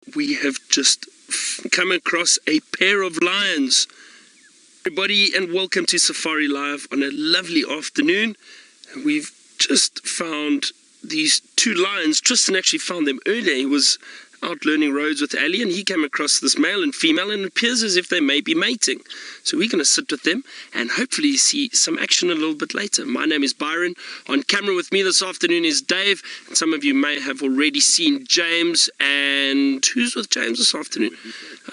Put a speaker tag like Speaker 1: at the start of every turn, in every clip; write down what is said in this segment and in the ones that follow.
Speaker 1: We have just come across a pair of lions. Everybody, and welcome to Safari Live on a lovely afternoon. We've just found these two lions. Tristan actually found them earlier. He was out learning roads with Ali, and he came across this male and female, and it appears as if they may be mating. So we're going to sit with them and hopefully see some action a little bit later. My name is Byron. On camera with me this afternoon is Dave, and some of you may have already seen James. And who's with James this afternoon?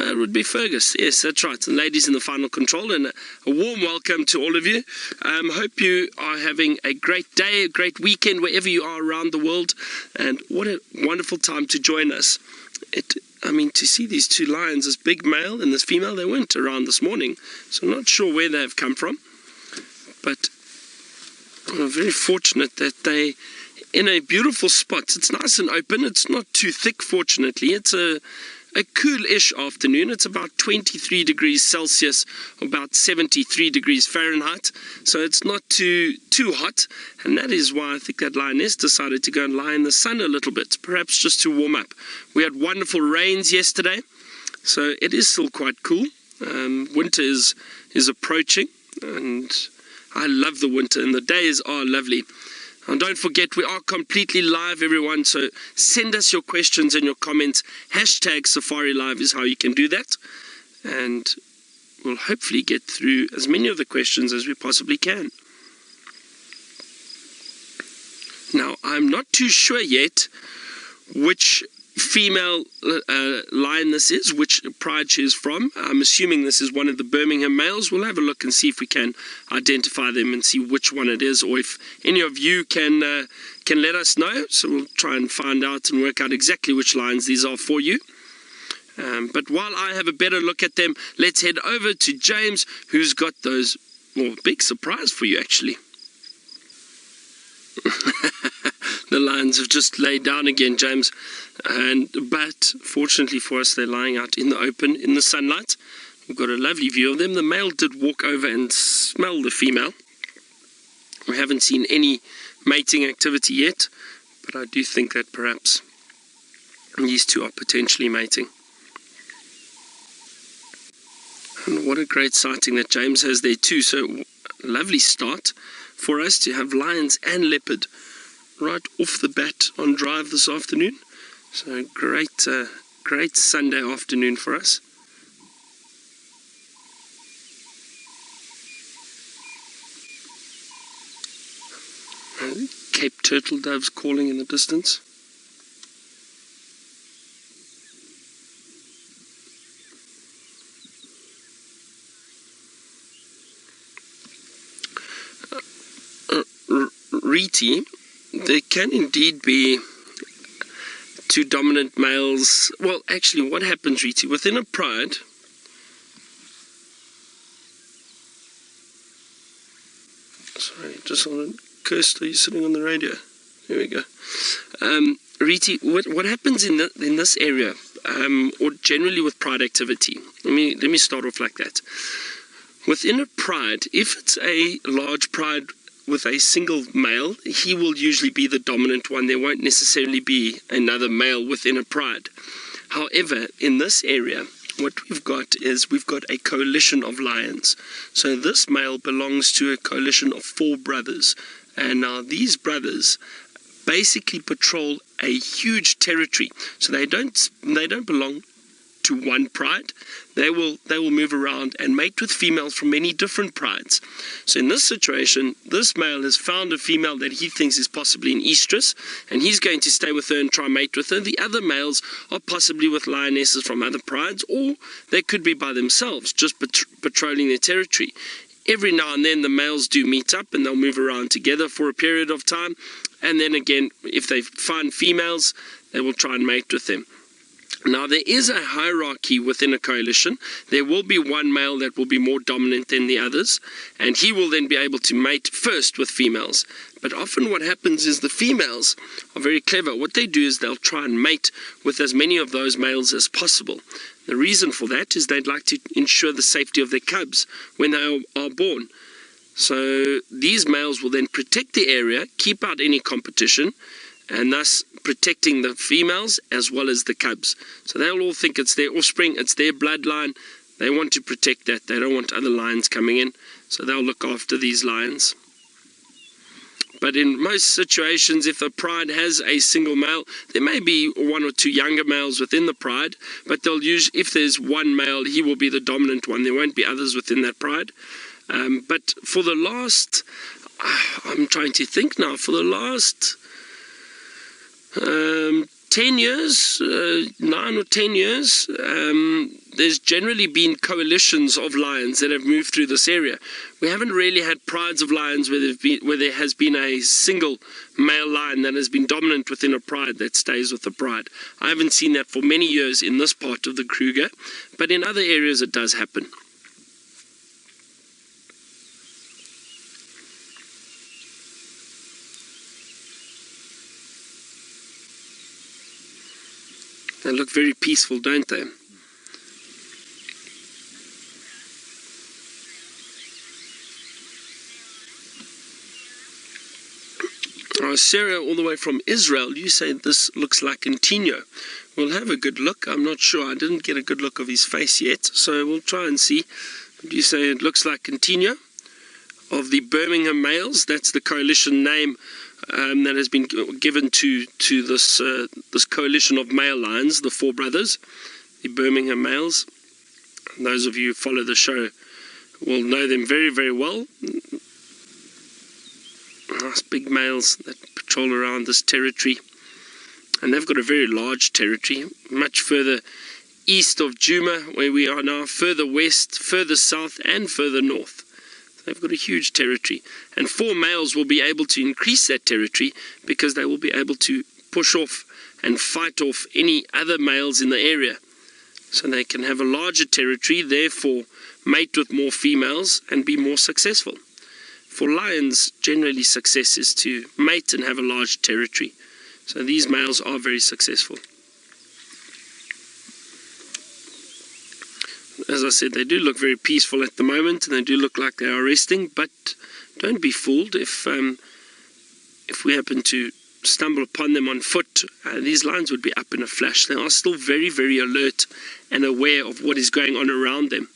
Speaker 1: It would be Fergus. Yes, that's right. And ladies in the final control, and a warm welcome to all of you. Hope you are having a great day, a great weekend wherever you are around the world, and what a wonderful time to join us. To see these two lions, this big male and this female, they weren't around this morning, so I'm not sure where they have come from, but I'm very fortunate that they in a beautiful spot. It's nice and open, it's not too thick, fortunately. It's a cool-ish afternoon. It's about 23 degrees Celsius, about 73 degrees Fahrenheit, so it's not too hot, and that is why I think that Lioness decided to go and lie in the sun a little bit, perhaps just to warm up. We had wonderful rains yesterday, so it is still quite cool. Winter is approaching, and I love the winter, and the days are lovely. And don't forget, we are completely live, everyone, so send us your questions and your comments. Hashtag Safari Live is how you can do that. And we'll hopefully get through as many of the questions as we possibly can. Now, I'm not too sure yet which female lion this is, which pride she is from. I'm assuming this is one of the Birmingham males. We'll have a look and see if we can identify them and see which one it is, or if any of you can let us know. So we'll try and find out and work out exactly which lions these are for you. But while I have a better look at them, let's head over to James, who's got those, well, big surprise for you actually. The lions have just laid down again, James, but fortunately for us, they're lying out in the open in the sunlight. We've got a lovely view of them. The male did walk over and smell the female. We haven't seen any mating activity yet, but I do think that perhaps these two are potentially mating. And what a great sighting that James has there too. So lovely start for us to have lions and leopard right off the bat on drive this afternoon. So great Sunday afternoon for us. Cape turtle doves calling in the distance. Riti, there can indeed be two dominant males. Well, actually, what happens, Riti, within a pride, sorry, just on a Kirst, are you sitting on the radio? There we go. Riti, what happens in this area, or generally with pride activity? Let me start off like that. Within a pride, if it's a large pride with a single male, he will usually be the dominant one. There won't necessarily be another male within a pride. However, in this area, what we've got is we've got a coalition of lions. So this male belongs to a coalition of 4 brothers. And now these brothers basically patrol a huge territory. So they don't belong to one pride. They will move around and mate with females from many different prides. So in this situation, this male has found a female that he thinks is possibly an estrus, and he's going to stay with her and try and mate with her. The other males are possibly with lionesses from other prides, or they could be by themselves, just patrolling their territory. Every now and then the males do meet up and they'll move around together for a period of time, and then again, if they find females, they will try and mate with them. Now, there is a hierarchy within a coalition. There will be one male that will be more dominant than the others, and he will then be able to mate first with females. But often what happens is the females are very clever. What they do is they'll try and mate with as many of those males as possible. The reason for that is they'd like to ensure the safety of their cubs when they are born. So these males will then protect the area, keep out any competition, and thus protecting the females as well as the cubs. So they'll all think it's their offspring, it's their bloodline. They want to protect that. They don't want other lions coming in, so they'll look after these lions. But in most situations, if a pride has a single male, there may be one or two younger males within the pride, but they'll usually, if there's one male, he will be the dominant one. There won't be others within that pride. But for the last, I'm trying to think now, for the last 10 years, 9 or 10 years, there's generally been coalitions of lions that have moved through this area. We haven't really had prides of lions where there has been a single male lion that has been dominant within a pride that stays with the pride. I haven't seen that for many years in this part of the Kruger, but in other areas it does happen. They look very peaceful, don't they? Sarah, all the way from Israel, you say this looks like a Tinyo. We'll have a good look. I'm not sure. I didn't get a good look of his face yet, so we'll try and see. You say it looks like a Tinyo of the Birmingham males. That's the coalition name that has been given to this coalition of male lions, the four brothers, the Birmingham males. And those of you who follow the show will know them very, very well. Nice big males that patrol around this territory, and they've got a very large territory, much further east of Djuma, where we are now, further west, further south, and further north. They've got a huge territory, and four males will be able to increase that territory because they will be able to push off and fight off any other males in the area. So they can have a larger territory, therefore mate with more females and be more successful. For lions, generally success is to mate and have a large territory. So these males are very successful. As I said, they do look very peaceful at the moment, and they do look like they are resting, but don't be fooled if we happen to stumble upon them on foot. These lions would be up in a flash. They are still very, very alert and aware of what is going on around them.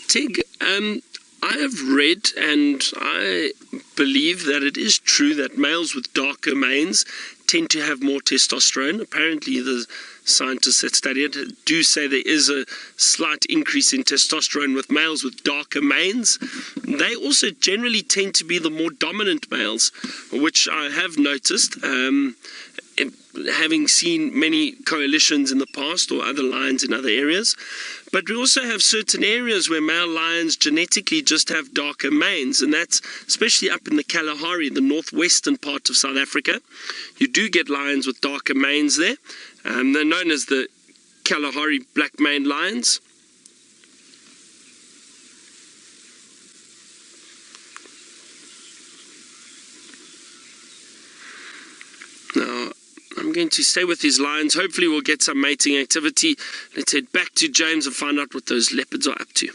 Speaker 1: Tig, I have read and I believe that it is true that males with darker manes tend to have more testosterone. Apparently the scientists that study it do say there is a slight increase in testosterone with males with darker manes. They also generally tend to be the more dominant males, which I have noticed, having seen many coalitions in the past or other lions in other areas. But we also have certain areas where male lions genetically just have darker manes, and that's especially up in the Kalahari, the northwestern part of South Africa. You do get lions with darker manes there. They're known as the Kalahari black maned lions. Now, I'm going to stay with these lions. Hopefully we'll get some mating activity. Let's head back to James and find out what those leopards are up to.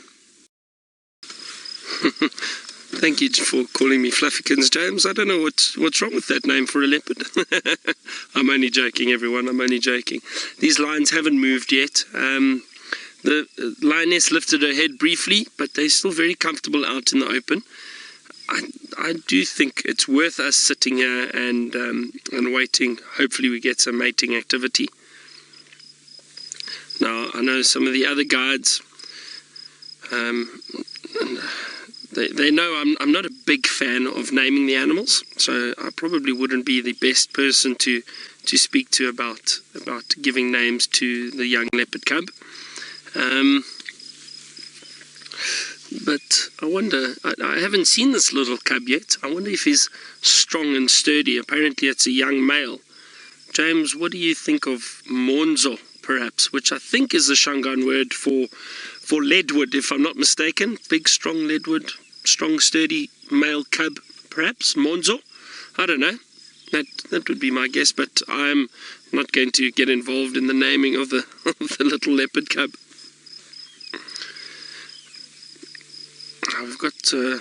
Speaker 1: Thank you for calling me Fluffykins, James. I don't know what's wrong with that name for a leopard. I'm only joking, everyone. I'm only joking. These lions haven't moved yet. The lioness lifted her head briefly, but they're still very comfortable out in the open. I do think it's worth us sitting here and waiting. Hopefully we get some mating activity. Now, I know some of the other guides, they know I'm not a big fan of naming the animals, so I probably wouldn't be the best person to speak to about giving names to the young leopard cub. But I wonder, I haven't seen this little cub yet. I wonder if he's strong and sturdy. Apparently it's a young male. James, what do you think of Monzo, perhaps, which I think is the Shangaan word for for leadwood, if I'm not mistaken. Big, strong leadwood, strong, sturdy male cub, perhaps, Monzo. I don't know. That would be my guess, but I'm not going to get involved in the naming of the, of the little leopard cub. I've got a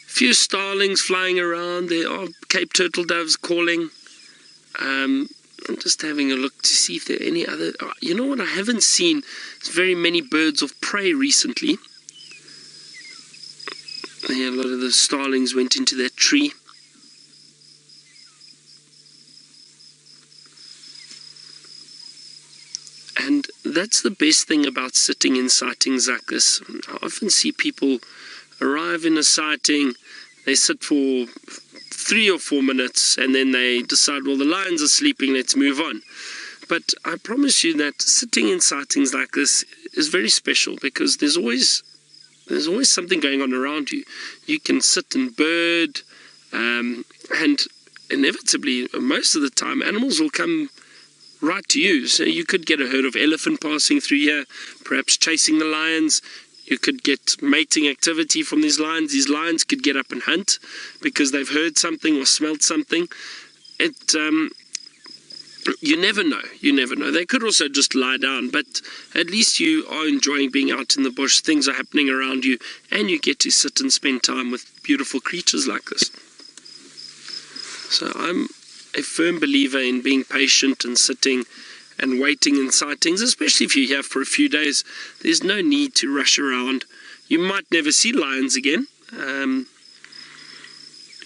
Speaker 1: few starlings flying around. There are Cape turtle doves calling. I'm just having a look to see if there are any other... you know what I haven't seen? There's very many birds of prey recently. Yeah, a lot of the starlings went into that tree. And that's the best thing about sitting in sightings like this. I often see people arrive in a sighting, they sit for 3 or 4 minutes, and then they decide, well, the lions are sleeping, let's move on. But I promise you that sitting in sightings like this is very special, because there's always something going on around you. You can sit and bird, and inevitably, most of the time, animals will come right to you. So you could get a herd of elephant passing through here, perhaps chasing the lions. You could get mating activity from these lions. These lions could get up and hunt because they've heard something or smelled something. You never know. You never know. They could also just lie down, but at least you are enjoying being out in the bush. Things are happening around you, and you get to sit and spend time with beautiful creatures like this. So I'm a firm believer in being patient and sitting and waiting in sightings, especially if you're here for a few days. There's no need to rush around. You might never see lions again.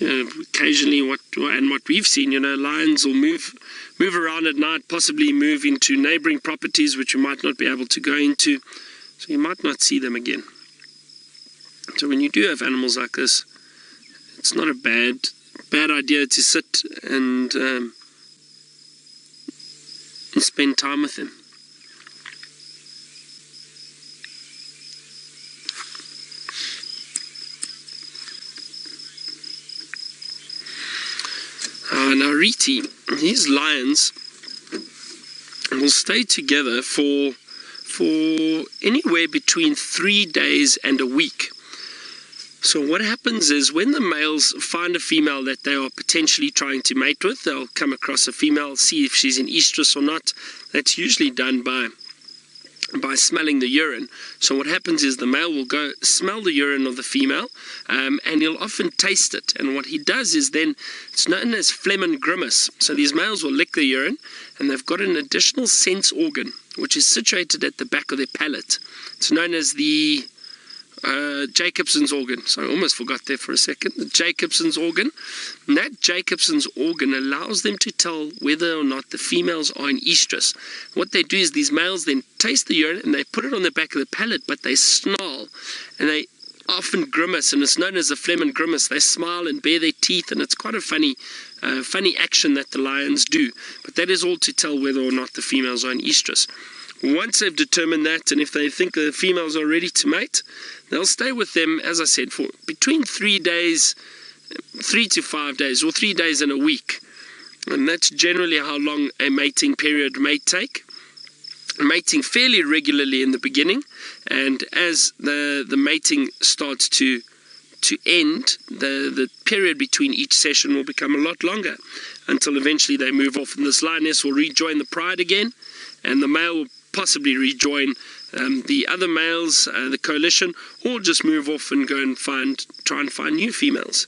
Speaker 1: Occasionally, what we've seen, lions will move around at night, possibly move into neighboring properties which you might not be able to go into, so you might not see them again. So when you do have animals like this, it's not a bad idea to sit and spend time with them. Now Riti, these lions will stay together for anywhere between 3 days and a week. So what happens is when the males find a female that they are potentially trying to mate with, they'll come across a female, see if she's in estrus or not. That's usually done by smelling the urine. So what happens is the male will go smell the urine of the female, and he'll often taste it. And what he does is then, it's known as phlegm and grimace. So these males will lick the urine, and they've got an additional sense organ, which is situated at the back of their palate. It's known as the Jacobson's organ. So I almost forgot there for a second. The Jacobson's organ. And that Jacobson's organ allows them to tell whether or not the females are in estrus. What they do is these males then taste the urine and they put it on the back of the palate, but they snarl and they often grimace, and it's known as the phlegm and grimace. They smile and bare their teeth, and it's quite a funny action that the lions do. But that is all to tell whether or not the females are in estrus. Once they've determined that, and if they think the females are ready to mate, they'll stay with them, as I said, for between 3 to 5 days, or 3 days and a week. And that's generally how long a mating period may take. Mating fairly regularly in the beginning, and as the mating starts to end, the period between each session will become a lot longer, until eventually they move off, and this lioness will rejoin the pride again, and the male will possibly rejoin the other males, the coalition, or just move off and go and try and find new females.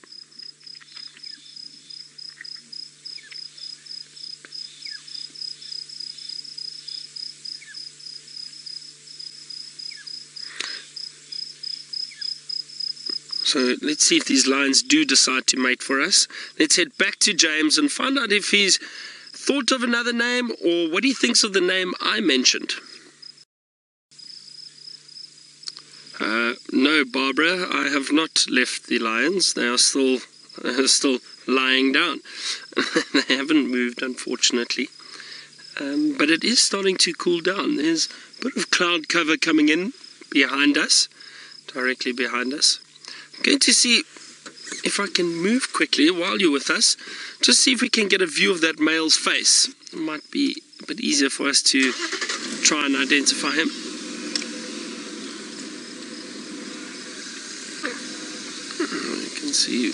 Speaker 1: So let's see if these lions do decide to mate for us. Let's head back to James and find out if he's thought of another name, or what he thinks of the name I mentioned. No, Barbara, I have not left the lions. They are still lying down. They haven't moved, unfortunately. But it is starting to cool down. There's a bit of cloud cover coming in behind us, directly behind us. I'm going to see if I can move quickly while you're with us, just see if we can get a view of that male's face. It might be a bit easier for us to try and identify him. can see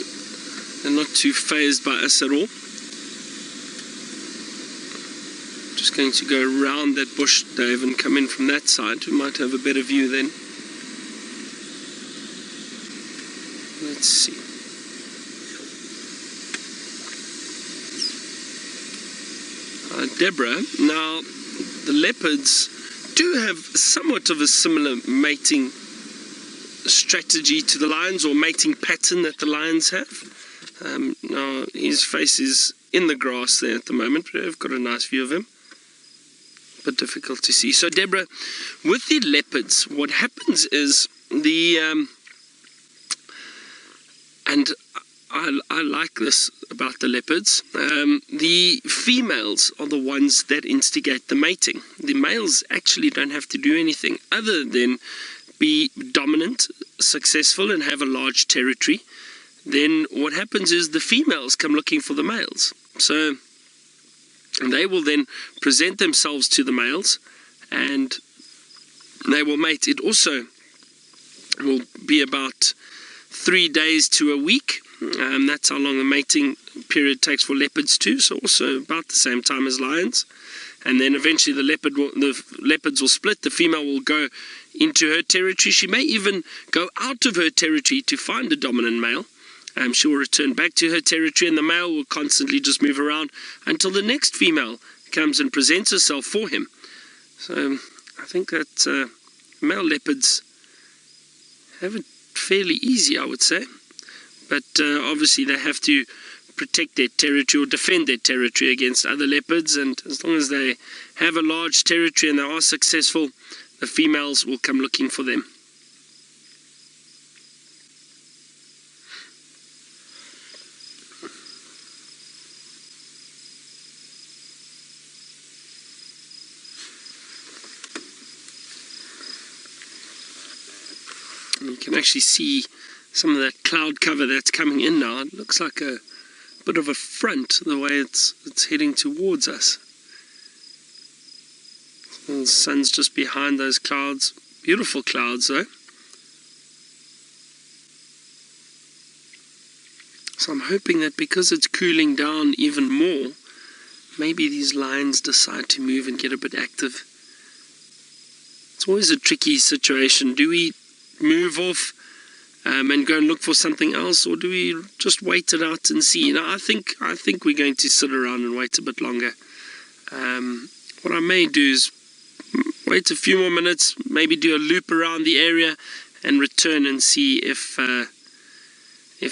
Speaker 1: they're not too fazed by us at all. Just going to go around that bush, Dave, and come in from that side. We might have a better view then. Let's see. Deborah, now the leopards do have somewhat of a similar mating strategy to the lions, or mating pattern that the lions have. Now his face is in the grass there at the moment, but I've got a nice view of him. But difficult to see. So Deborah, with the leopards, what happens is and I like this about the leopards, the females are the ones that instigate the mating. The males actually don't have to do anything other than be dominant, successful, and have a large territory. Then what happens is the females come looking for the males. So they will then present themselves to the males and they will mate. It also will be about 3 days to a week. That's how long the mating period takes for leopards too, so also about the same time as lions. And then eventually the leopards will split. The female will go into her territory. She may even go out of her territory to find a dominant male. She will return back to her territory, and the male will constantly just move around until the next female comes and presents herself for him. So I think that male leopards have it fairly easy, I would say. But obviously they have to protect their territory or defend their territory against other leopards, and as long as they have a large territory and they are successful, the females will come looking for them. You can actually see some of that cloud cover that's coming in now. It looks like a bit of a front the way it's heading towards us. The sun's just behind those clouds. Beautiful clouds though. So I'm hoping that because it's cooling down even more, maybe these lions decide to move and get a bit active. It's always a tricky situation. Do we move off and go and look for something else, or do we just wait it out and see? I think we're going to sit around and wait a bit longer. What I may do is wait a few more minutes, maybe do a loop around the area and return and see if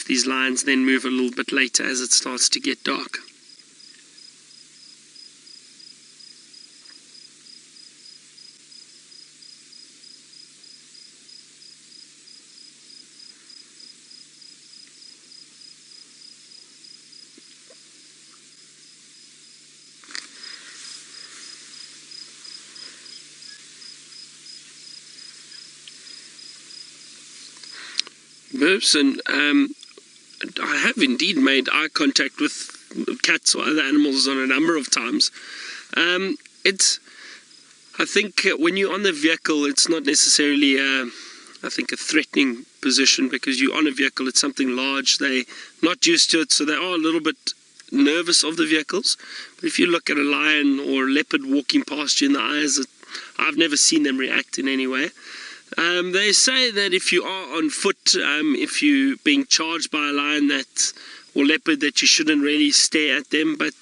Speaker 1: these lions then move a little bit later as it starts to get dark. And I have indeed made eye contact with cats or other animals on a number of times. I think when you're on the vehicle, it's not necessarily a threatening position, because you're on a vehicle, it's something large, they're not used to it, so they are a little bit nervous of the vehicles. But if you look at a lion or a leopard walking past you in the eyes, I've never seen them react in any way. They say that if you are on foot, if you're being charged by a lion or leopard, that you shouldn't really stare at them, but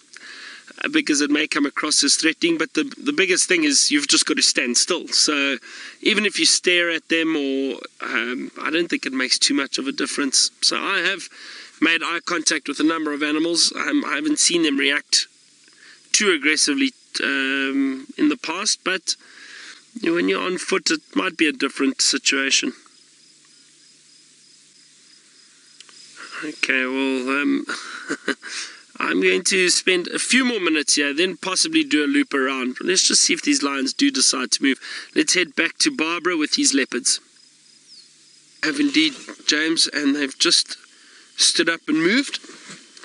Speaker 1: because it may come across as threatening. But the biggest thing is you've just got to stand still. So even if you stare at them, I don't think it makes too much of a difference. So I have made eye contact with a number of animals. I haven't seen them react too aggressively in the past, but when you're on foot, it might be a different situation. Okay, well, I'm going to spend a few more minutes here, then possibly do a loop around. Let's just see if these lions do decide to move. Let's head back to Barbara with these leopards. I have indeed, James, and they've just stood up and moved.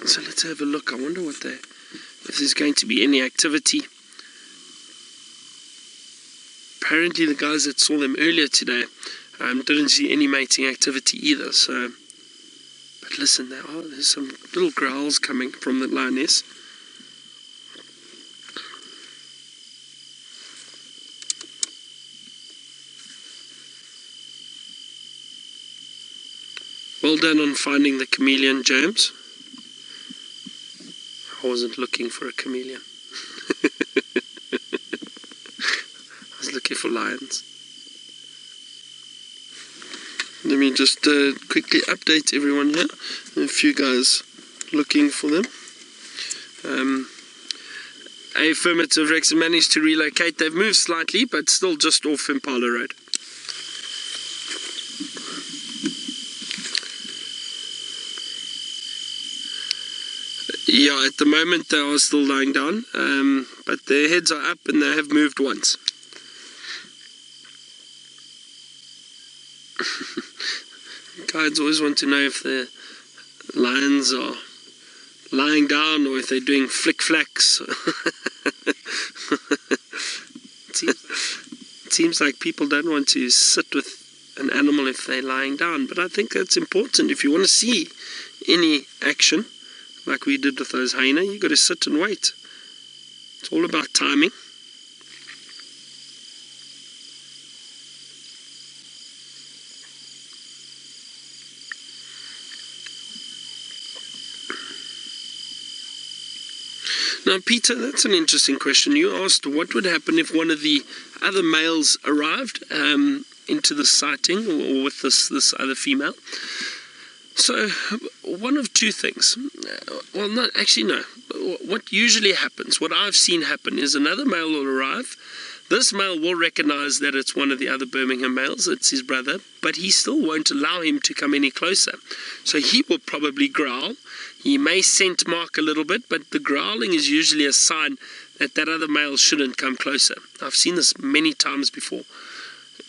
Speaker 1: So let's have a look. I wonder if there's going to be any activity. Apparently the guys that saw them earlier today didn't see any mating activity either. So, But listen, there's some little growls coming from the lioness. Well done on finding the chameleon, James. I wasn't looking for a chameleon. I was looking for lions. Let me just quickly update everyone here. A few guys looking for them. Affirmative, Rex managed to relocate. They've moved slightly, but still just off Impala Road. Yeah, at the moment they are still lying down, but their heads are up and they have moved once. Guides always want to know if the lions are lying down or if they're doing flick-flacks. It seems like people don't want to sit with an animal if they're lying down, but I think that's important. If you want to see any action, like we did with those hyena, you got to sit and wait. It's all about timing. Now, Peter, that's an interesting question. You asked what would happen if one of the other males arrived into the sighting, or with this other female. So, one of two things. Well, no, actually, no. What usually happens, what I've seen happen, is another male will arrive. This male will recognize that it's one of the other Birmingham males, it's his brother, but he still won't allow him to come any closer. So he will probably growl. He may scent mark a little bit, but the growling is usually a sign that that other male shouldn't come closer. I've seen this many times before.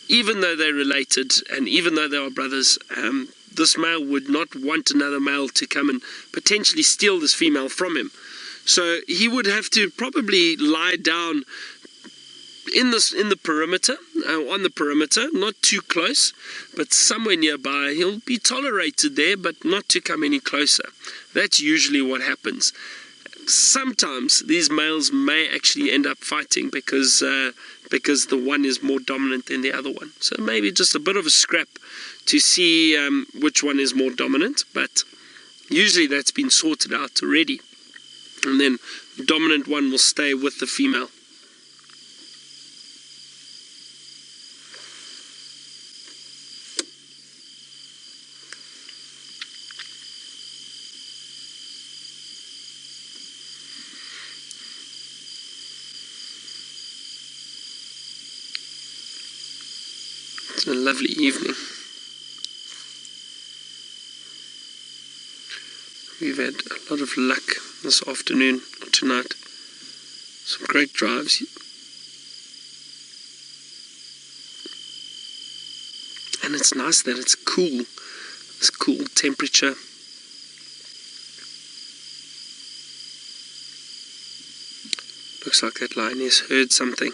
Speaker 1: Even though they're related, and even though they are brothers, this male would not want another male to come and potentially steal this female from him. So he would have to probably lie down in the perimeter, on the perimeter, not too close, but somewhere nearby. He'll be tolerated there, but not to come any closer. That's usually what happens. Sometimes these males may actually end up fighting because the one is more dominant than the other one. So maybe just a bit of a scrap to see which one is more dominant, but usually that's been sorted out already. And then the dominant one will stay with the female. It's a lovely evening. We've had a lot of luck this afternoon or tonight. Some great drives. And it's nice that it's cool. It's cool temperature. Looks like that lioness heard something.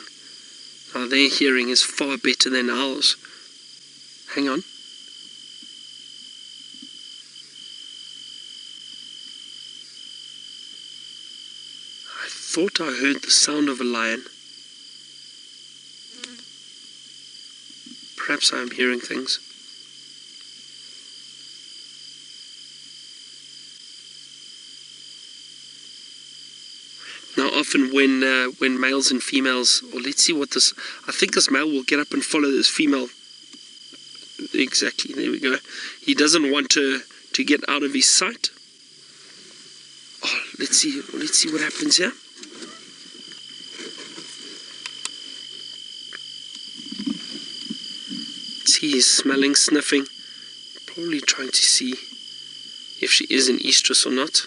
Speaker 1: Now their hearing is far better than ours. Hang on. I thought I heard the sound of a lion. Perhaps I am hearing things. Now often when males and females, or let's see what this, I think this male will get up and follow this female. Exactly, there we go. He doesn't want her to get out of his sight. Oh, let's see what happens here. See, he's smelling, sniffing, probably trying to see if she is an estrus or not.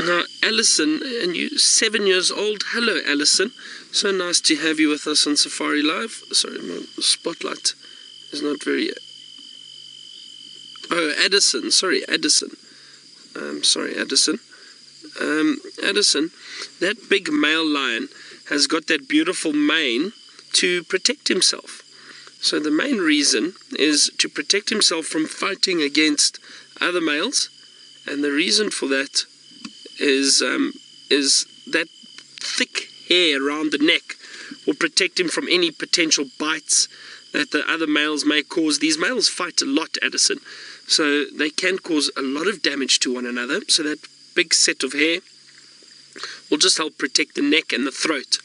Speaker 1: Now, Alison, and you 7 years old. Hello, Alison. So nice to have you with us on Safari Live. Sorry, my spotlight is not very Oh, Addison. Sorry, Addison. Addison. Addison, that big male lion has got that beautiful mane to protect himself. So the main reason is to protect himself from fighting against other males, and the reason for that is that thick hair around the neck will protect him from any potential bites that the other males may cause. These males fight a lot, Addison, so they can cause a lot of damage to one another. So that big set of hair will just help protect the neck and the throat.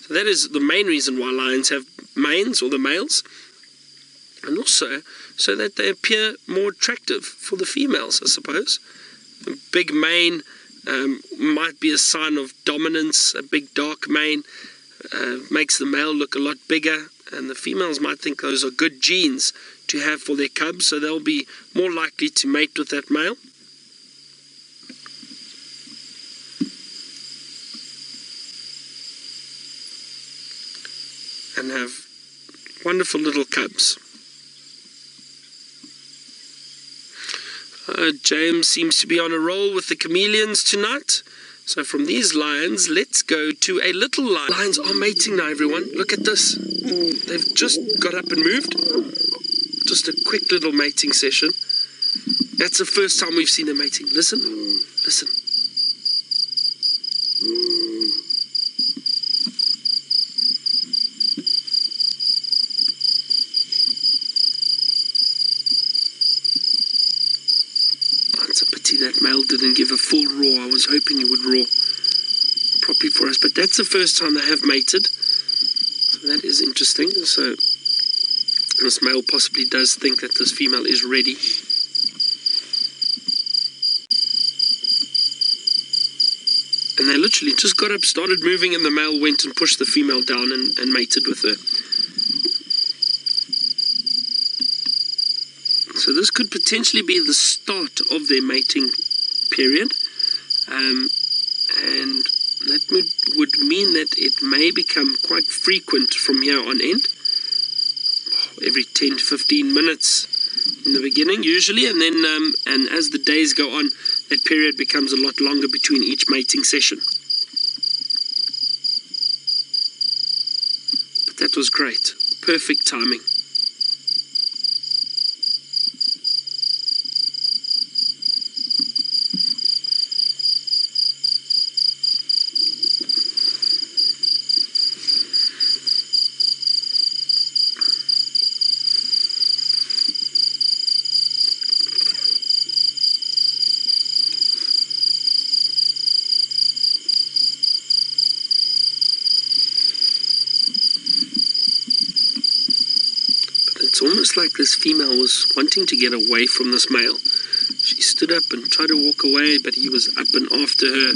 Speaker 1: So that is the main reason why lions have manes, or the males, and also so that they appear more attractive for the females, I suppose. A big mane might be a sign of dominance. A big dark mane makes the male look a lot bigger, and the females might think those are good genes to have for their cubs, so they'll be more likely to mate with that male. And have wonderful little cubs. James seems to be on a roll with the chameleons tonight. So from these lions, let's go to a little lion. Lions are mating now, everyone. Look at this. They've just got up and moved. Just a quick little mating session. That's the first time we've seen them mating. Listen. Listen. It's a pity that male didn't give a full roar. I was hoping he would roar properly for us, but that's the first time they have mated. So that is interesting. So this male possibly does think that this female is ready. And they literally just got up, started moving, and the male went and pushed the female down and mated with her. So this could potentially be the start of their mating period, and that would mean that it may become quite frequent from here on end, every 10 to 15 minutes in the beginning usually, and then and as the days go on, that period becomes a lot longer between each mating session. But that was great, perfect timing. It's almost like this female was wanting to get away from this male. She stood up and tried to walk away, but he was up and after her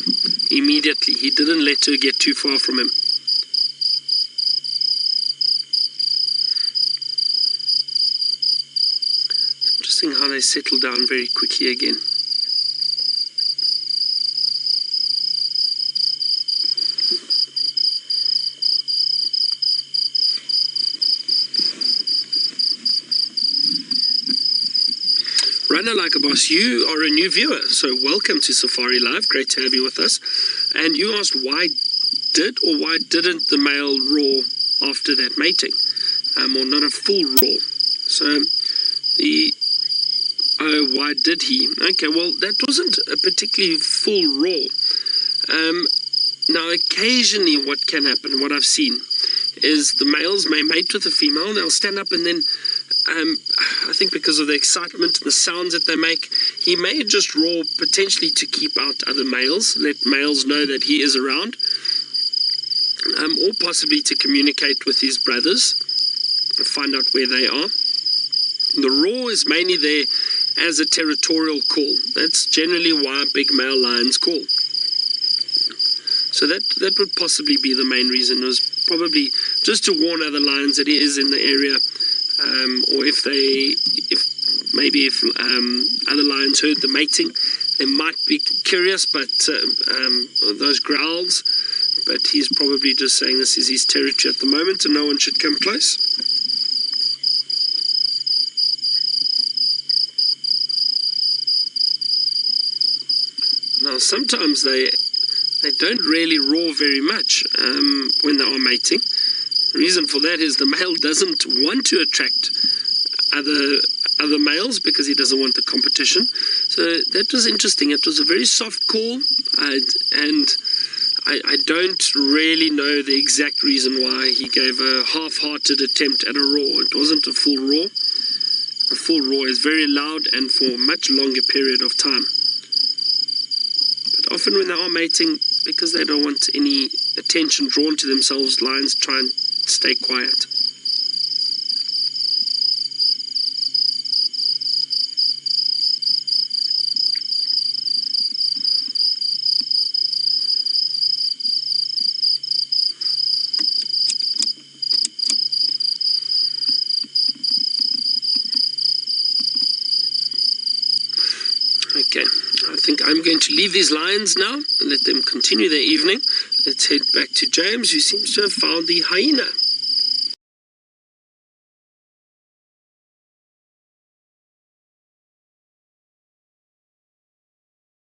Speaker 1: immediately. He didn't let her get too far from him. It's interesting how they settle down very quickly again. Runner Like a Boss, you are a new viewer, so welcome to Safari Live. Great to have you with us. And you asked why didn't the male roar after that mating, or not a full roar. So why did he? Okay, well, that wasn't a particularly full roar. Now occasionally what can happen, what I've seen, is the males may mate with the female, and they'll stand up, and then I think because of the excitement and the sounds that they make, he may just roar potentially to keep out other males, let males know that he is around, or possibly to communicate with his brothers, find out where they are. The roar is mainly there as a territorial call. That's generally why big male lions call. So that would possibly be the main reason. It was probably just to warn other lions that he is in the area. Or if other lions heard the mating, they might be curious, but those growls, but he's probably just saying this is his territory at the moment and no one should come close. Now sometimes they don't really roar very much when they are mating. The reason for that is the male doesn't want to attract other males because he doesn't want the competition. So that was interesting. It was a very soft call, and I don't really know the exact reason why he gave a half-hearted attempt at a roar. It wasn't a full roar. A full roar is very loud and for a much longer period of time. But often when they are mating, because they don't want any attention drawn to themselves, lions try and stay quiet. Okay, I think I'm going to leave these lions now and let them continue their evening. Let's head back to James, who seems to have found the hyena.